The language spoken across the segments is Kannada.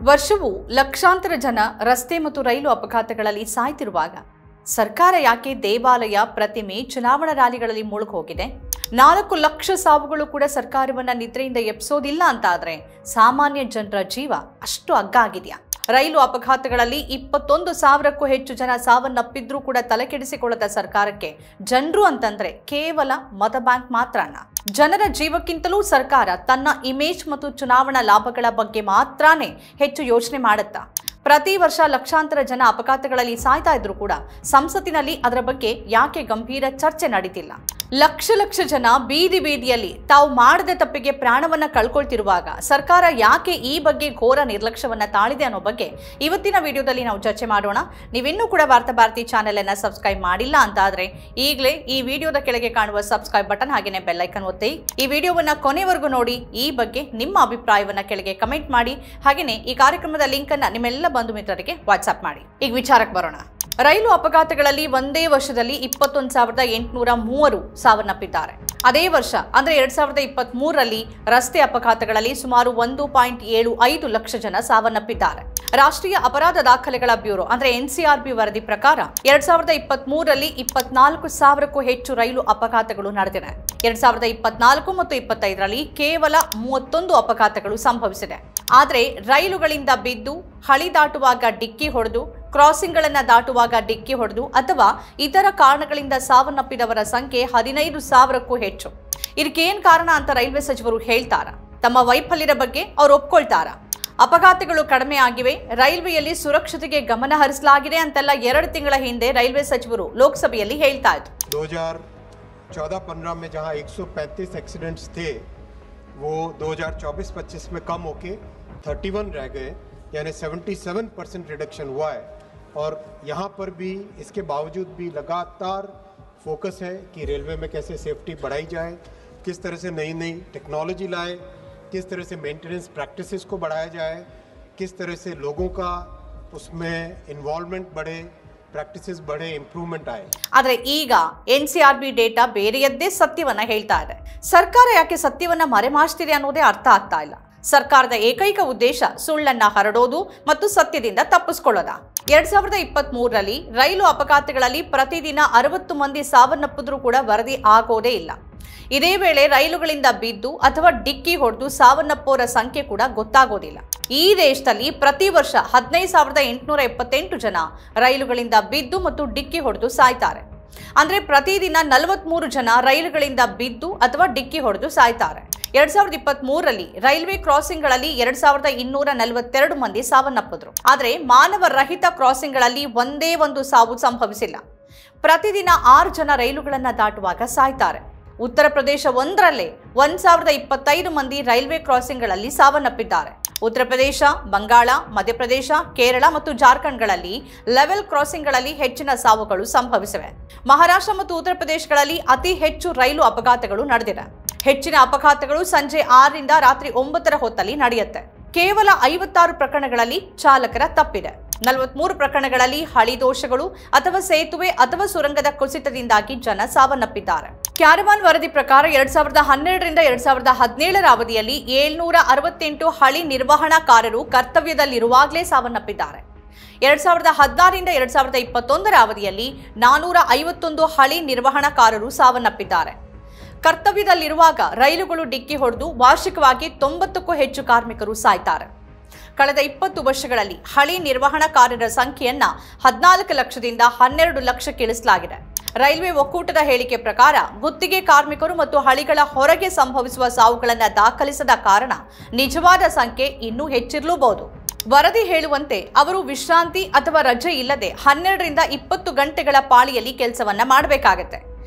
ವರ್ಷವೂ ಲಕ್ಷಾಂತರ ಜನ ರಸ್ತೆ ಮತ್ತು ರೈಲು ಅಪಘಾತಗಳಲ್ಲಿ ಸಾಯ್ತಿರುವಾಗ ಸರ್ಕಾರ ಯಾಕೆ ದೇವಾಲಯ ಪ್ರತಿಮೆ ಚುನಾವಣಾ ರ್ಯಾಲಿಗಳಲ್ಲಿ ಮುಳುಗೋಗಿದೆ? 4 ಲಕ್ಷ ಸಾವುಗಳು ಕೂಡ ಸರ್ಕಾರವನ್ನ ನಿದ್ರೆಯಿಂದ ಎಬ್ಸೋದಿಲ್ಲ ಅಂತಾದ್ರೆ ಸಾಮಾನ್ಯ ಜನರ ಜೀವ ಅಷ್ಟು ಅಗ್ಗಾಗಿದೆಯಾ? ರೈಲು ಅಪಘಾತಗಳಲ್ಲಿ 21,000ಕ್ಕೂ ಹೆಚ್ಚು ಜನ ಸಾವನ್ನಪ್ಪಿದ್ರೂ ಕೂಡ ತಲೆಕೆಡಿಸಿಕೊಳ್ಳದ ಸರ್ಕಾರಕ್ಕೆ ಜನರು ಅಂತಂದ್ರೆ ಕೇವಲ ಮತ ಬ್ಯಾಂಕ್ ಮಾತ್ರನ? ಜನರ ಜೀವಕ್ಕಿಂತಲೂ ಸರ್ಕಾರ ತನ್ನ ಇಮೇಜ್ ಮತ್ತು ಚುನಾವಣಾ ಲಾಭಗಳ ಬಗ್ಗೆ ಮಾತ್ರನೇ ಹೆಚ್ಚು ಯೋಚನೆ ಮಾಡುತ್ತಾ? ಪ್ರತಿ ವರ್ಷ ಲಕ್ಷಾಂತರ ಜನ ಅಪಘಾತಗಳಲ್ಲಿ ಸಾಯ್ತಾ ಇದ್ರು ಕೂಡ ಸಂಸತ್ತಿನಲ್ಲಿ ಅದರ ಬಗ್ಗೆ ಯಾಕೆ ಗಂಭೀರ ಚರ್ಚೆ ನಡೀತಿಲ್ಲ? ಲಕ್ಷ ಜನ ಬೀದಿಯಲ್ಲಿ ತಾವು ಮಾಡದ ತಪ್ಪಿಗೆ ಪ್ರಾಣವನ್ನ ಕಳ್ಕೊಳ್ತಿರುವಾಗ ಸರ್ಕಾರ ಯಾಕೆ ಈ ಬಗ್ಗೆ ಘೋರ ನಿರ್ಲಕ್ಷ್ಯವನ್ನ ತಾಳಿದೆ ಅನ್ನೋ ಬಗ್ಗೆ ಇವತ್ತಿನ ವಿಡಿಯೋದಲ್ಲಿ ನಾವು ಚರ್ಚೆ ಮಾಡೋಣ. ನೀವಿನ್ನೂ ಕೂಡ ವಾರ್ತಾ ಭಾರತಿ ಚಾನೆಲ್ ಅನ್ನ ಸಬ್ಸ್ಕ್ರೈಬ್ ಮಾಡಿಲ್ಲ ಅಂತಾದ್ರೆ ಈಗಲೇ ಈ ವಿಡಿಯೋದ ಕೆಳಗೆ ಕಾಣುವ ಸಬ್ಸ್ಕ್ರೈಬ್ ಬಟನ್ ಹಾಗೇನೆ ಬೆಲ್ ಐಕನ್ ಒತ್ತಿ ಈ ವಿಡಿಯೋವನ್ನ ಕೊನೆವರೆಗೂ ನೋಡಿ. ಈ ಬಗ್ಗೆ ನಿಮ್ಮ ಅಭಿಪ್ರಾಯವನ್ನ ಕೆಳಗೆ ಕಮೆಂಟ್ ಮಾಡಿ. ಹಾಗೇನೆ ಈ ಕಾರ್ಯಕ್ರಮದ ಲಿಂಕ್ ಅನ್ನ ನಿಮ್ಮೆಲ್ಲ ಬಂಧು ಮಿತ್ರರಿಗೆ ವಾಟ್ಸ್ಆಪ್ ಮಾಡಿ. ಈಗ ವಿಚಾರಕ್ಕೆ ಬರೋಣ. ರೈಲು ಅಪಘಾತಗಳಲ್ಲಿ ಒಂದೇ ವರ್ಷದಲ್ಲಿ 21,830 ಸಾವನ್ನಪ್ಪಿದ್ದಾರೆ. ಅದೇ ವರ್ಷ ಅಂದ್ರೆ 2023ರಲ್ಲಿ ರಸ್ತೆ ಅಪಘಾತಗಳಲ್ಲಿ ಸುಮಾರು 1.75 ಲಕ್ಷ ಜನ ಸಾವನ್ನಪ್ಪಿದ್ದಾರೆ. ರಾಷ್ಟ್ರೀಯ ಅಪರಾಧ ದಾಖಲೆಗಳ ಬ್ಯೂರೋ ಅಂದ್ರೆ NCRB ವರದಿ ಪ್ರಕಾರ 2023ರಲ್ಲಿ 24,000ಕ್ಕೂ ಹೆಚ್ಚು ರೈಲು ಅಪಘಾತಗಳು ನಡೆದಿವೆ. 2024 ಮತ್ತು 25ರಲ್ಲಿ ಕೇವಲ 31 ಅಪಘಾತಗಳು ಸಂಭವಿಸಿದೆ. ಆದರೆ ರೈಲುಗಳಿಂದ ಬಿದ್ದು, ಹಳಿ ದಾಟುವಾಗ ಡಿಕ್ಕಿ ಹೊಡೆದು, ಕ್ರಾಸಿಂಗ್ಗಳನ್ನು ದಾಟುವಾಗ ಡಿಕ್ಕಿ ಹೊಡೆದು ಅಥವಾ ಇತರ ಕಾರಣಗಳಿಂದ ಸಾವನ್ನಪ್ಪಿದವರ ಸಂಖ್ಯೆ 15,000ಕ್ಕೂ ಹೆಚ್ಚು. ಇದಕ್ಕೇನು ಕಾರಣ ಅಂತ ರೈಲ್ವೆ ಸಚಿವರು ಹೇಳ್ತಾರಾ? ತಮ್ಮ ವೈಫಲ್ಯದ ಬಗ್ಗೆ ಅವರು ಒಪ್ಕೊಳ್ತಾರಾ? ಅಪಘಾತಗಳು ಕಡಿಮೆ ಆಗಿವೆ, ರೈಲ್ವೆಯಲ್ಲಿ ಸುರಕ್ಷತೆಗೆ ಗಮನ ಹರಿಸಲಾಗಿದೆ ಅಂತೆಲ್ಲ 2 ತಿಂಗಳ ಹಿಂದೆ ರೈಲ್ವೆ ಸಚಿವರು ಲೋಕಸಭೆಯಲ್ಲಿ ಹೇಳ್ತಾ ಇದ್ರು. 2014-15 में जहां 135 एक्सीडेंट्स थे वो 2024-25 में कम होके 31 रह गए, यानी 77% रिडक्शन हुआ है. और यहाँ पर भी इसके बावजूद भी लगातार फोकस है कि रेलवे में कैसे सेफ्टी बढ़ाई जाए, किस तरह से नई नई टेक्नोलॉजी लाए, किस तरह से मेंटेनेंस प्रैक्टिसेस को बढ़ाया जाए, किस तरह से लोगों का उसमें इन्वॉल्वमेंट बढ़े, ಪ್ರಾಕ್ಟೀಸಸ್ ಬಡೆ ಇಂಪ್ರೂವ್ಮೆಂಟ್ ಆಯಿತು. ಆದರೆ ಈಗ NCRB ಡೇಟಾ ಬೇರೆಯದ್ದೇ ಸತ್ಯವನ್ನ ಹೇಳ್ತಾ ಇದೆ. ಸರ್ಕಾರ ಯಾಕೆ ಸತ್ಯವನ್ನ ಮರೆಮಾಚ್ತಿದೆ ಅನ್ನೋದೇ ಅರ್ಥ ಆಗ್ತಾ ಇಲ್ಲ. ಸರ್ಕಾರದ ಏಕೈಕ ಉದ್ದೇಶ ಸುಳ್ಳನ್ನ ಹರಡೋದು ಮತ್ತು ಸತ್ಯದಿಂದ ತಪ್ಪಿಸ್ಕೊಳ್ಳೋದ. 2023ರಲ್ಲಿ ರೈಲು ಅಪಘಾತಗಳಲ್ಲಿ ಪ್ರತಿದಿನ 60 ಮಂದಿ ಸಾವನ್ನಪ್ಪಿದ್ರೂ ಕೂಡ ವರದಿ ಆಗೋದೇ ಇಲ್ಲ. ಇದೇ ವೇಳೆ ರೈಲುಗಳಿಂದ ಬಿದ್ದು ಅಥವಾ ಡಿಕ್ಕಿ ಹೊಡೆದು ಸಾವನ್ನಪ್ಪೋರ ಸಂಖ್ಯೆ ಕೂಡ ಗೊತ್ತಾಗೋದಿಲ್ಲ. ಈ ದೇಶದಲ್ಲಿ ಪ್ರತಿ ವರ್ಷ 15,878 ಜನ ರೈಲುಗಳಿಂದ ಬಿದ್ದು ಮತ್ತು ಡಿಕ್ಕಿ ಹೊಡೆದು ಸಾಯ್ತಾರೆ. ಅಂದ್ರೆ ಪ್ರತಿದಿನ 43 ಜನ ರೈಲುಗಳಿಂದ ಬಿದ್ದು ಅಥವಾ ಡಿಕ್ಕಿ ಹೊಡೆದು ಸಾಯ್ತಾರೆ. 2023ರಲ್ಲಿ ರೈಲ್ವೆ ಕ್ರಾಸಿಂಗ್ಗಳಲ್ಲಿ 2,242 ಮಂದಿ ಸಾವನ್ನಪ್ಪಿದ್ರು. ಆದರೆ ಮಾನವ ರಹಿತ ಕ್ರಾಸಿಂಗ್ಗಳಲ್ಲಿ ಒಂದೇ ಒಂದು ಸಾವು ಸಂಭವಿಸಿಲ್ಲ. ಪ್ರತಿದಿನ 6 ಜನ ರೈಲುಗಳನ್ನು ದಾಟುವಾಗ ಸಾಯ್ತಾರೆ. ಉತ್ತರ ಪ್ರದೇಶ ಒಂದರಲ್ಲೇ 1,025 ಮಂದಿ ರೈಲ್ವೆ ಕ್ರಾಸಿಂಗ್ಗಳಲ್ಲಿ ಸಾವನ್ನಪ್ಪಿದ್ದಾರೆ. ಉತ್ತರ ಪ್ರದೇಶ, ಬಂಗಾಳ, ಮಧ್ಯಪ್ರದೇಶ, ಕೇರಳ ಮತ್ತು ಜಾರ್ಖಂಡ್ಗಳಲ್ಲಿ ಲೆವೆಲ್ ಕ್ರಾಸಿಂಗ್ಗಳಲ್ಲಿ ಹೆಚ್ಚಿನ ಸಾವುಗಳು ಸಂಭವಿಸಿವೆ. ಮಹಾರಾಷ್ಟ್ರ ಮತ್ತು ಉತ್ತರ ಪ್ರದೇಶಗಳಲ್ಲಿ ಅತಿ ಹೆಚ್ಚು ರೈಲು ಅಪಘಾತಗಳು ನಡೆದಿವೆ. ಹೆಚ್ಚಿನ ಅಪಘಾತಗಳು ಸಂಜೆ 6ರಿಂದ ರಾತ್ರಿ 9ರ ಹೊತ್ತಲ್ಲಿ ನಡೆಯುತ್ತೆ. ಕೇವಲ 56 ಪ್ರಕರಣಗಳಲ್ಲಿ ಚಾಲಕರ ತಪ್ಪಿದೆ. 43 ಪ್ರಕರಣಗಳಲ್ಲಿ ಹಳಿ ದೋಷಗಳು ಅಥವಾ ಸೇತುವೆ ಅಥವಾ ಸುರಂಗದ ಕುಸಿತದಿಂದಾಗಿ ಜನ ಸಾವನ್ನಪ್ಪಿದ್ದಾರೆ. ಕ್ಯಾರವಾನ್ ವರದಿ ಪ್ರಕಾರ 2012ರಿಂದ 2017ರ ಅವಧಿಯಲ್ಲಿ 768 ಹಳಿ ನಿರ್ವಹಣಾಕಾರರು ಕರ್ತವ್ಯದಲ್ಲಿರುವಾಗಲೇ ಸಾವನ್ನಪ್ಪಿದ್ದಾರೆ. 2016ರಿಂದ 2021ರ ಅವಧಿಯಲ್ಲಿ 451 ಹಳಿ ನಿರ್ವಹಣಾಕಾರರು ಸಾವನ್ನಪ್ಪಿದ್ದಾರೆ. ಕರ್ತವ್ಯದಲ್ಲಿರುವಾಗ ರೈಲುಗಳು ಡಿಕ್ಕಿ ಹೊಡೆದು ವಾರ್ಷಿಕವಾಗಿ 90ಕ್ಕೂ ಹೆಚ್ಚು ಕಾರ್ಮಿಕರು ಸಾಯ್ತಾರೆ. ಕಳೆದ 20 ವರ್ಷಗಳಲ್ಲಿ ಹಳಿ ನಿರ್ವಹಣಾಕಾರರ ಸಂಖ್ಯೆಯನ್ನ 14 ಲಕ್ಷದಿಂದ 12 ಲಕ್ಷಕ್ಕೆ ಇಳಿಸಲಾಗಿದೆ. ರೈಲ್ವೆ ಒಕ್ಕೂಟದ ಹೇಳಿಕೆ ಪ್ರಕಾರ ಗುತ್ತಿಗೆ ಕಾರ್ಮಿಕರು ಮತ್ತು ಹಳಿಗಳ ಹೊರಗೆ ಸಂಭವಿಸುವ ಸಾವುಗಳನ್ನು ದಾಖಲಿಸದ ಕಾರಣ ನಿಜವಾದ ಸಂಖ್ಯೆ ಇನ್ನೂ ಹೆಚ್ಚಿರಲೂಬಹುದು. ವರದಿ ಹೇಳುವಂತೆ ಅವರು ವಿಶ್ರಾಂತಿ ಅಥವಾ ರಜೆ ಇಲ್ಲದೆ 12ರಿಂದ 20 ಗಂಟೆಗಳ ಪಾಳಿಯಲ್ಲಿ ಕೆಲಸವನ್ನ ಮಾಡಬೇಕಾಗತ್ತೆ.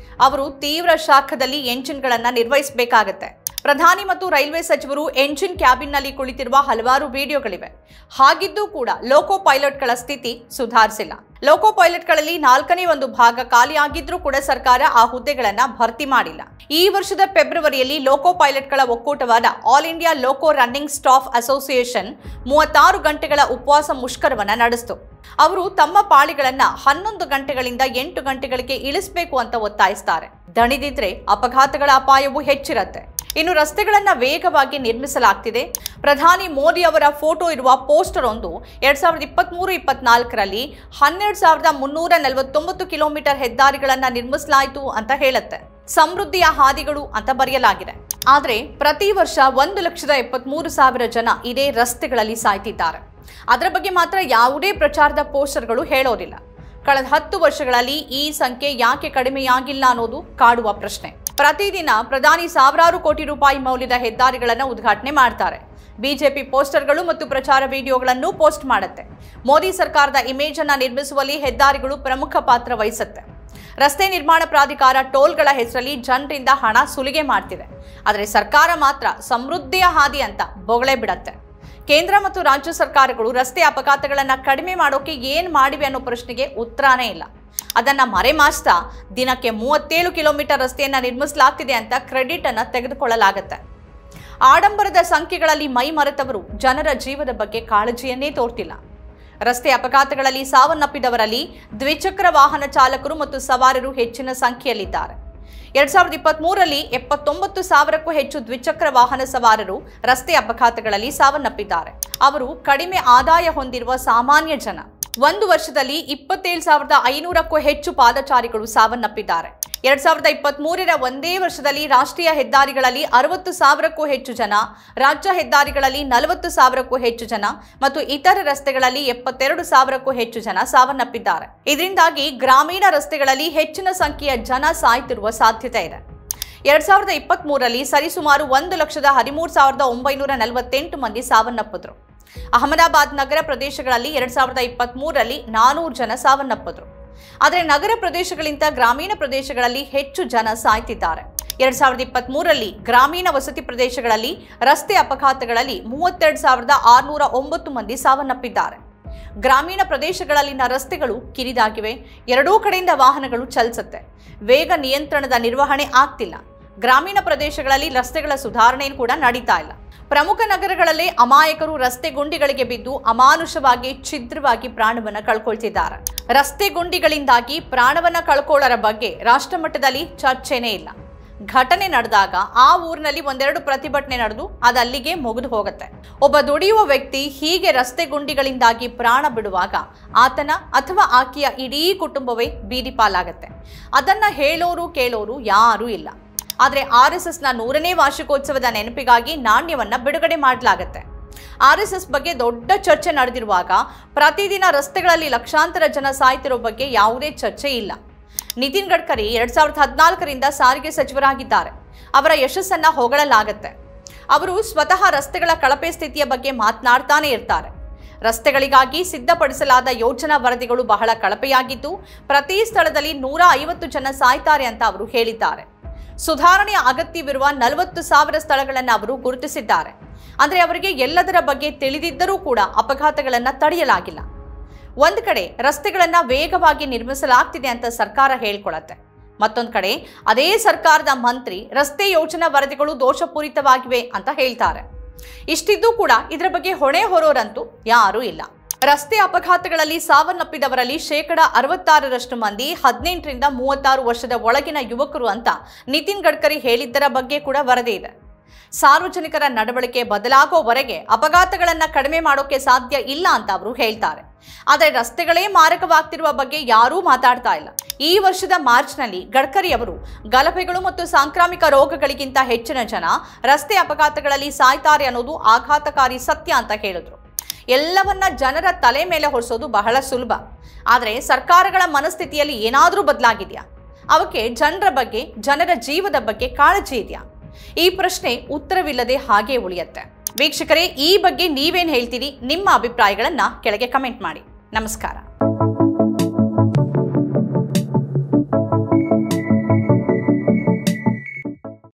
ಅವರು ತೀವ್ರ ಶಾಖದಲ್ಲಿ ಎಂಜಿನ್ಗಳನ್ನು ನಿರ್ವಹಿಸಬೇಕಾಗತ್ತೆ. ಪ್ರಧಾನಿ ಮತ್ತು ರೈಲ್ವೆ ಸಚಿವರು ಎಂಜಿನ್ ಕ್ಯಾಬಿನ್ನಲ್ಲಿ ಕುಳಿತಿರುವ ಹಲವಾರು ವಿಡಿಯೋಗಳಿವೆ. ಹಾಗಿದ್ದೂ ಕೂಡ ಲೋಕೋ ಪೈಲಟ್ಗಳ ಸ್ಥಿತಿ ಸುಧಾರಿಸಿಲ್ಲ. ಲೋಕೋ ಪೈಲಟ್ಗಳಲ್ಲಿ 4ನೇ ಒಂದು ಭಾಗ ಖಾಲಿಯಾಗಿದ್ರೂ ಕೂಡ ಸರ್ಕಾರ ಆ ಹುದ್ದೆಗಳನ್ನು ಭರ್ತಿ ಮಾಡಿಲ್ಲ. ಈ ವರ್ಷದ ಫೆಬ್ರವರಿಯಲ್ಲಿ ಲೋಕೋ ಪೈಲಟ್ಗಳ ಒಕ್ಕೂಟವಾದ ಆಲ್ ಇಂಡಿಯಾ ಲೋಕೋ ರನ್ನಿಂಗ್ ಸ್ಟಾಫ್ ಅಸೋಸಿಯೇಷನ್ 36 ಗಂಟೆಗಳ ಉಪವಾಸ ಮುಷ್ಕರವನ್ನ ನಡೆಸಿತು. ಅವರು ತಮ್ಮ ಪಾಳಿಗಳನ್ನ 11 ಗಂಟೆಗಳಿಂದ 8 ಗಂಟೆಗಳಿಗೆ ಇಳಿಸಬೇಕು ಅಂತ ಒತ್ತಾಯಿಸ್ತಾರೆ. ದಣಿದಿದ್ರೆ ಅಪಘಾತಗಳ ಅಪಾಯವು ಹೆಚ್ಚಿರುತ್ತೆ. ಇನ್ನು ರಸ್ತೆಗಳನ್ನು ವೇಗವಾಗಿ ನಿರ್ಮಿಸಲಾಗ್ತಿದೆ. ಪ್ರಧಾನಿ ಮೋದಿ ಅವರ ಫೋಟೋ ಇರುವ ಪೋಸ್ಟರ್ ಒಂದು 2023-24ರಲ್ಲಿ 12,349 ಕಿಲೋಮೀಟರ್ ಹೆದ್ದಾರಿಗಳನ್ನು ನಿರ್ಮಿಸಲಾಯಿತು ಅಂತ ಹೇಳುತ್ತೆ. ಸಮೃದ್ಧಿಯ ಹಾದಿಗಳು ಅಂತ ಬರೆಯಲಾಗಿದೆ. ಆದರೆ ಪ್ರತಿ ವರ್ಷ 1,73,000 ಜನ ಇದೇ ರಸ್ತೆಗಳಲ್ಲಿ ಸಾಯ್ತಿದ್ದಾರೆ. ಅದರ ಬಗ್ಗೆ ಮಾತ್ರ ಯಾವುದೇ ಪ್ರಚಾರದ ಪೋಸ್ಟರ್ಗಳು ಹೇಳೋದಿಲ್ಲ. ಕಳೆದ 10 ವರ್ಷಗಳಲ್ಲಿ ಈ ಸಂಖ್ಯೆ ಯಾಕೆ ಕಡಿಮೆಯಾಗಿಲ್ಲ ಅನ್ನೋದು ಕಾಡುವ ಪ್ರಶ್ನೆ. ಪ್ರತಿದಿನ ಪ್ರಧಾನಿ ಸಾವಿರಾರು ಕೋಟಿ ರೂಪಾಯಿ ಮೌಲ್ಯದ ಹೆದ್ದಾರಿಗಳನ್ನು ಉದ್ಘಾಟನೆ ಮಾಡ್ತಾರೆ. ಬಿಜೆಪಿ ಪೋಸ್ಟರ್ಗಳು ಮತ್ತು ಪ್ರಚಾರ ವಿಡಿಯೋಗಳನ್ನು ಪೋಸ್ಟ್ ಮಾಡುತ್ತೆ. ಮೋದಿ ಸರ್ಕಾರದ ಇಮೇಜ್ ಅನ್ನು ನಿರ್ಮಿಸುವಲ್ಲಿ ಹೆದ್ದಾರಿಗಳು ಪ್ರಮುಖ ಪಾತ್ರ ವಹಿಸುತ್ತೆ. ರಸ್ತೆ ನಿರ್ಮಾಣ ಪ್ರಾಧಿಕಾರ ಟೋಲ್ಗಳ ಹೆಸರಲ್ಲಿ ಜನರಿಂದ ಹಣ ಸುಲಿಗೆ ಮಾಡ್ತಿದೆ. ಆದರೆ ಸರ್ಕಾರ ಮಾತ್ರ ಸಮೃದ್ಧಿಯ ಹಾದಿ ಅಂತ ಬೊಗಳೆ ಬಿಡತ್ತೆ. ಕೇಂದ್ರ ಮತ್ತು ರಾಜ್ಯ ಸರ್ಕಾರಗಳು ರಸ್ತೆ ಅಪಘಾತಗಳನ್ನು ಕಡಿಮೆ ಮಾಡೋಕೆ ಏನು ಮಾಡಿವೆ ಅನ್ನೋ ಪ್ರಶ್ನೆಗೆ ಉತ್ತರನೇ ಇಲ್ಲ. ಅದನ್ನು ಮರೆಮಾಚ್ತಾ ದಿನಕ್ಕೆ 37 ಕಿಲೋಮೀಟರ್ ರಸ್ತೆಯನ್ನು ನಿರ್ಮಿಸಲಾಗ್ತಿದೆ ಅಂತ ಕ್ರೆಡಿಟ್ ಅನ್ನು ತೆಗೆದುಕೊಳ್ಳಲಾಗುತ್ತೆ. ಆಡಂಬರದ ಸಂಖ್ಯೆಗಳಲ್ಲಿ ಮೈ ಮರೆತವರು ಜನರ ಜೀವದ ಬಗ್ಗೆ ಕಾಳಜಿಯನ್ನೇ ತೋರ್ತಿಲ್ಲ. ರಸ್ತೆ ಅಪಘಾತಗಳಲ್ಲಿ ಸಾವನ್ನಪ್ಪಿದವರಲ್ಲಿ ದ್ವಿಚಕ್ರ ವಾಹನ ಚಾಲಕರು ಮತ್ತು ಸವಾರರು ಹೆಚ್ಚಿನ ಸಂಖ್ಯೆಯಲ್ಲಿದ್ದಾರೆ. 2023ರಲ್ಲಿ 79,000ಕ್ಕೂ ಹೆಚ್ಚು ದ್ವಿಚಕ್ರ ವಾಹನ ಸವಾರರು ರಸ್ತೆ ಅಪಘಾತಗಳಲ್ಲಿ ಸಾವನ್ನಪ್ಪಿದ್ದಾರೆ. ಅವರು ಕಡಿಮೆ ಆದಾಯ ಹೊಂದಿರುವ ಸಾಮಾನ್ಯ ಜನ. ಒಂದು ವರ್ಷದಲ್ಲಿ 27,500ಕ್ಕೂ ಹೆಚ್ಚು ಪಾದಚಾರಿಗಳು ಸಾವನ್ನಪ್ಪಿದ್ದಾರೆ. 2023ರ ಒಂದೇ ವರ್ಷದಲ್ಲಿ ರಾಷ್ಟ್ರೀಯ ಹೆದ್ದಾರಿಗಳಲ್ಲಿ 60,000ಕ್ಕೂ ಹೆಚ್ಚು ಜನ, ರಾಜ್ಯ ಹೆದ್ದಾರಿಗಳಲ್ಲಿ 40,000ಕ್ಕೂ ಹೆಚ್ಚು ಜನ ಮತ್ತು ಇತರ ರಸ್ತೆಗಳಲ್ಲಿ 72,000ಕ್ಕೂ ಹೆಚ್ಚು ಜನ ಸಾವನ್ನಪ್ಪಿದ್ದಾರೆ. ಇದರಿಂದಾಗಿ ಗ್ರಾಮೀಣ ರಸ್ತೆಗಳಲ್ಲಿ ಹೆಚ್ಚಿನ ಸಂಖ್ಯೆಯ ಜನ ಸಾಯ್ತಿರುವ ಸಾಧ್ಯತೆ ಇದೆ. 2023ರಲ್ಲಿ ಸರಿಸುಮಾರು 1,13,948 ಮಂದಿ ಸಾವನ್ನಪ್ಪಿದ್ರು. ಅಹಮದಾಬಾದ್ ನಗರ ಪ್ರದೇಶಗಳಲ್ಲಿ 2023ರಲ್ಲಿ 400 ಜನ ಸಾವನ್ನಪ್ಪಿದ್ರು. ಆದರೆ ನಗರ ಪ್ರದೇಶಗಳಿಂದ ಗ್ರಾಮೀಣ ಪ್ರದೇಶಗಳಲ್ಲಿ ಹೆಚ್ಚು ಜನ ಸಾಯ್ತಿದ್ದಾರೆ. 2023ರಲ್ಲಿ ಗ್ರಾಮೀಣ ವಸತಿ ಪ್ರದೇಶಗಳಲ್ಲಿ ರಸ್ತೆ ಅಪಘಾತಗಳಲ್ಲಿ 32,609 ಮಂದಿ ಸಾವನ್ನಪ್ಪಿದ್ದಾರೆ. ಗ್ರಾಮೀಣ ಪ್ರದೇಶಗಳಲ್ಲಿನ ರಸ್ತೆಗಳು ಕಿರಿದಾಗಿವೆ. ಎರಡೂ ಕಡೆಯಿಂದ ವಾಹನಗಳು ಚಲಿಸುತ್ತೆ. ವೇಗ ನಿಯಂತ್ರಣದ ನಿರ್ವಹಣೆ ಆಗ್ತಿಲ್ಲ. ಗ್ರಾಮೀಣ ಪ್ರದೇಶಗಳಲ್ಲಿ ರಸ್ತೆಗಳ ಸುಧಾರಣೆ ಕೂಡ ನಡೀತಾ ಇಲ್ಲ. ಪ್ರಮುಖ ನಗರಗಳಲ್ಲೇ ಅಮಾಯಕರು ರಸ್ತೆ ಗುಂಡಿಗಳಿಗೆ ಬಿದ್ದು ಅಮಾನುಷವಾಗಿ ಛಿದ್ರವಾಗಿ ಪ್ರಾಣವನ್ನ ಕಳ್ಕೊಳ್ತಿದ್ದಾರೆ. ರಸ್ತೆ ಗುಂಡಿಗಳಿಂದಾಗಿ ಪ್ರಾಣವನ್ನ ಕಳ್ಕೊಳ್ಳೋರ ಬಗ್ಗೆ ರಾಷ್ಟ್ರ ಮಟ್ಟದಲ್ಲಿ ಚರ್ಚೆನೇ ಇಲ್ಲ. ಘಟನೆ ನಡೆದಾಗ ಆ ಊರಿನಲ್ಲಿ ಒಂದೆರಡು ಪ್ರತಿಭಟನೆ ನಡೆದು ಅದಲ್ಲಿಗೆ ಮುಗಿದು ಹೋಗುತ್ತೆ. ಒಬ್ಬ ದುಡಿಯುವ ವ್ಯಕ್ತಿ ಹೀಗೆ ರಸ್ತೆ ಗುಂಡಿಗಳಿಂದಾಗಿ ಪ್ರಾಣ ಬಿಡುವಾಗ ಆತನ ಅಥವಾ ಆಕೆಯ ಇಡೀ ಕುಟುಂಬವೇ ಬೀದಿ ಪಾಲಾಗತ್ತೆ. ಅದನ್ನ ಹೇಳೋರು ಕೇಳೋರು ಯಾರೂ ಇಲ್ಲ. ಆದರೆ RSSನ 100ನೇ ವಾರ್ಷಿಕೋತ್ಸವದ ನೆನಪಿಗಾಗಿ ನಾಣ್ಯವನ್ನ ಬಿಡುಗಡೆ ಮಾಡಲಾಗುತ್ತೆ. RSS ಬಗ್ಗೆ ದೊಡ್ಡ ಚರ್ಚೆ ನಡೆದಿರುವಾಗ ಪ್ರತಿದಿನ ರಸ್ತೆಗಳಲ್ಲಿ ಲಕ್ಷಾಂತರ ಜನ ಸಾಯ್ತಿರೋ ಬಗ್ಗೆ ಯಾವುದೇ ಚರ್ಚೆ ಇಲ್ಲ. ನಿತಿನ್ ಗಡ್ಕರಿ 2014ರಿಂದ ಸಾರಿಗೆ ಸಚಿವರಾಗಿದ್ದಾರೆ. ಅವರ ಯಶಸ್ಸನ್ನ ಹೊಗಳಲಾಗುತ್ತೆ. ಅವರು ಸ್ವತಃ ರಸ್ತೆಗಳ ಕಳಪೆ ಸ್ಥಿತಿಯ ಬಗ್ಗೆ ಮಾತನಾಡ್ತಾನೆ ಇರ್ತಾರೆ. ರಸ್ತೆಗಳಿಗಾಗಿ ಸಿದ್ಧಪಡಿಸಲಾದ ಯೋಜನಾ ವರದಿಗಳು ಬಹಳ ಕಳಪೆಯಾಗಿದ್ದು ಪ್ರತಿ ಸ್ಥಳದಲ್ಲಿ 150 ಜನ ಸಾಯ್ತಾರೆ ಅಂತ ಅವರು ಹೇಳಿದ್ದಾರೆ. ಸುಧಾರಣೆಯ ಅಗತ್ಯವಿರುವ 40,000 ಸ್ಥಳಗಳನ್ನು ಅವರು ಗುರುತಿಸಿದ್ದಾರೆ. ಅಂದರೆ ಅವರಿಗೆ ಎಲ್ಲದರ ಬಗ್ಗೆ ತಿಳಿದಿದ್ದರೂ ಕೂಡ ಅಪಘಾತಗಳನ್ನು ತಡೆಯಲಾಗಿಲ್ಲ. ಒಂದು ಕಡೆ ರಸ್ತೆಗಳನ್ನು ವೇಗವಾಗಿ ನಿರ್ಮಿಸಲಾಗ್ತಿದೆ ಅಂತ ಸರ್ಕಾರ ಹೇಳ್ಕೊಳತ್ತೆ. ಮತ್ತೊಂದು ಕಡೆ ಅದೇ ಸರ್ಕಾರದ ಮಂತ್ರಿ ರಸ್ತೆ ಯೋಜನಾ ವರದಿಗಳು ದೋಷಪೂರಿತವಾಗಿವೆ ಅಂತ ಹೇಳ್ತಾರೆ. ಇಷ್ಟಿದ್ದು ಕೂಡ ಇದರ ಬಗ್ಗೆ ಹೊಣೆ ಹೊರೋರಂತೂ ಯಾರೂ ಇಲ್ಲ. ರಸ್ತೆ ಅಪಘಾತಗಳಲ್ಲಿ ಸಾವನ್ನಪ್ಪಿದವರಲ್ಲಿ 66% ಮಂದಿ 18ರಿಂದ 36 ವರ್ಷದ ಒಳಗಿನ ಯುವಕರು ಅಂತ ನಿತಿನ್ ಗಡ್ಕರಿ ಹೇಳಿದ್ದರ ಬಗ್ಗೆ ಕೂಡ ವರದಿ ಇದೆ. ಸಾರ್ವಜನಿಕರ ನಡವಳಿಕೆ ಬದಲಾಗೋವರೆಗೆ ಅಪಘಾತಗಳನ್ನು ಕಡಿಮೆ ಮಾಡೋಕೆ ಸಾಧ್ಯ ಇಲ್ಲ ಅಂತ ಅವರು ಹೇಳ್ತಾರೆ. ಆದರೆ ರಸ್ತೆಗಳೇ ಮಾರಕವಾಗ್ತಿರುವ ಬಗ್ಗೆ ಯಾರೂ ಮಾತಾಡ್ತಾ ಇಲ್ಲ. ಈ ವರ್ಷದ ಮಾರ್ಚ್ನಲ್ಲಿ ಗಡ್ಕರಿ ಅವರು ಗಲಭೆಗಳು ಮತ್ತು ಸಾಂಕ್ರಾಮಿಕ ರೋಗಗಳಿಗಿಂತ ಹೆಚ್ಚಿನ ಜನ ರಸ್ತೆ ಅಪಘಾತಗಳಲ್ಲಿ ಸಾಯ್ತಾರೆ ಅನ್ನೋದು ಆಘಾತಕಾರಿ ಸತ್ಯ ಅಂತ ಹೇಳಿದ್ರು. ಎಲ್ಲವನ್ನ ಜನರ ತಲೆ ಮೇಲೆ ಹೊರಿಸೋದು ಬಹಳ ಸುಲಭ. ಆದರೆ ಸರ್ಕಾರಗಳ ಮನಸ್ಥಿತಿಯಲ್ಲಿ ಏನಾದರೂ ಬದಲಾಗಿದೆಯಾ? ಅವಕ್ಕೆ ಜನರ ಬಗ್ಗೆ, ಜನರ ಜೀವದ ಬಗ್ಗೆ ಕಾಳಜಿ ಇದೆಯಾ? ಈ ಪ್ರಶ್ನೆ ಉತ್ತರವಿಲ್ಲದೆ ಹಾಗೆ ಉಳಿಯುತ್ತೆ. ವೀಕ್ಷಕರೇ, ಈ ಬಗ್ಗೆ ನೀವೇನು ಹೇಳ್ತೀರಿ? ನಿಮ್ಮ ಅಭಿಪ್ರಾಯಗಳನ್ನು ಕೆಳಗೆ ಕಮೆಂಟ್ ಮಾಡಿ. ನಮಸ್ಕಾರ.